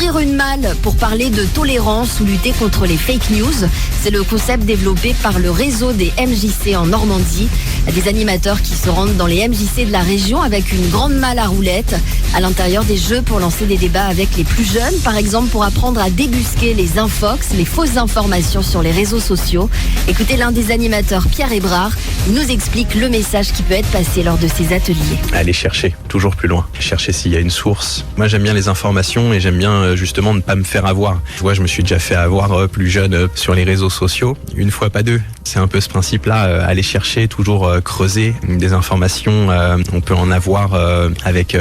Ouvrir une malle pour parler de tolérance ou lutter contre les fake news, c'est le concept développé par le réseau des MJC en Normandie. Des animateurs qui se rendent dans les MJC de la région avec une grande malle à roulettes. À l'intérieur, des jeux pour lancer des débats avec les plus jeunes, par exemple pour apprendre à débusquer les infox, les fausses informations sur les réseaux sociaux. Écoutez l'un des animateurs, Pierre Hébrard, il nous explique le message qui peut être passé lors de ces ateliers. Aller chercher toujours plus loin, chercher s'il y a une source. Moi j'aime bien les informations et j'aime bien justement ne pas me faire avoir. Je vois, je me suis déjà fait avoir plus jeune sur les réseaux sociaux, une fois pas deux. C'est un peu ce principe-là, aller chercher, toujours creuser des informations. On peut en avoir avec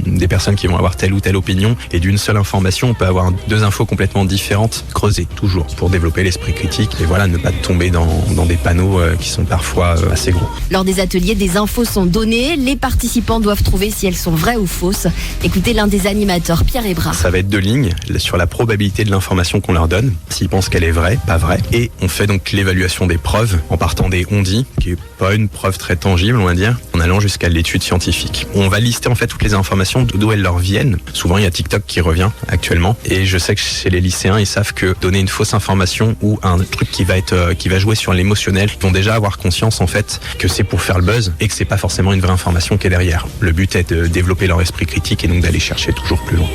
des personnes qui vont avoir telle ou telle opinion, et d'une seule information, on peut avoir deux infos complètement différentes. Creuser toujours pour développer l'esprit critique et voilà, ne pas tomber dans des panneaux qui sont parfois assez gros. Lors des ateliers, des infos sont données. Les participants doivent trouver si elles sont vraies ou fausses. Écoutez l'un des animateurs, Pierre Hébrard. Ça va être 2 lignes sur la probabilité de l'information qu'on leur donne, s'ils pensent qu'elle est vraie, pas vraie. Et on fait donc l'évaluation des preuves en partant des on-dit, qui est pas une preuve très tangible, on va dire, en allant jusqu'à l'étude scientifique. On va lister en fait toutes les informations d'où elles leur viennent. Souvent, il y a TikTok qui revient actuellement. Et je sais que chez les lycéens, ils savent que donner une fausse information ou un truc qui va jouer sur l'émotionnel, ils vont déjà avoir conscience en fait que c'est pour faire le buzz et que c'est pas forcément une vraie information qui est derrière. Le but est de développer leur esprit critique et donc d'aller chercher toujours plus loin.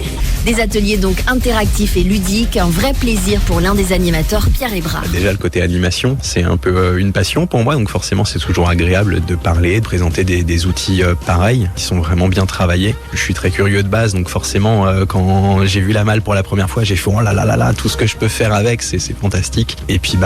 Des ateliers donc interactifs et ludiques, un vrai plaisir pour l'un des animateurs, Pierre Hébrard. Déjà le côté animation, c'est un peu une passion pour moi, donc forcément c'est toujours agréable de parler, de présenter des outils pareils, qui sont vraiment bien travaillés. Je suis très curieux de base, donc forcément quand j'ai vu la malle pour la première fois, j'ai fait oh là là là là, tout ce que je peux faire avec, c'est fantastique. Et puis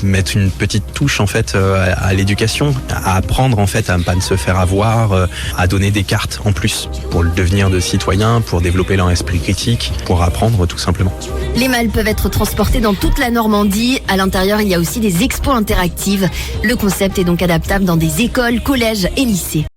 mettre une petite touche en fait à l'éducation, à apprendre en fait à ne pas se faire avoir, à donner des cartes en plus pour le devenir de citoyen, pour développer leur esprit critique, pour apprendre tout simplement. Les malles peuvent être transportées dans toute la Normandie. À l'intérieur, il y a aussi des expos interactives. Le concept est donc adaptable dans des écoles, collèges et lycées.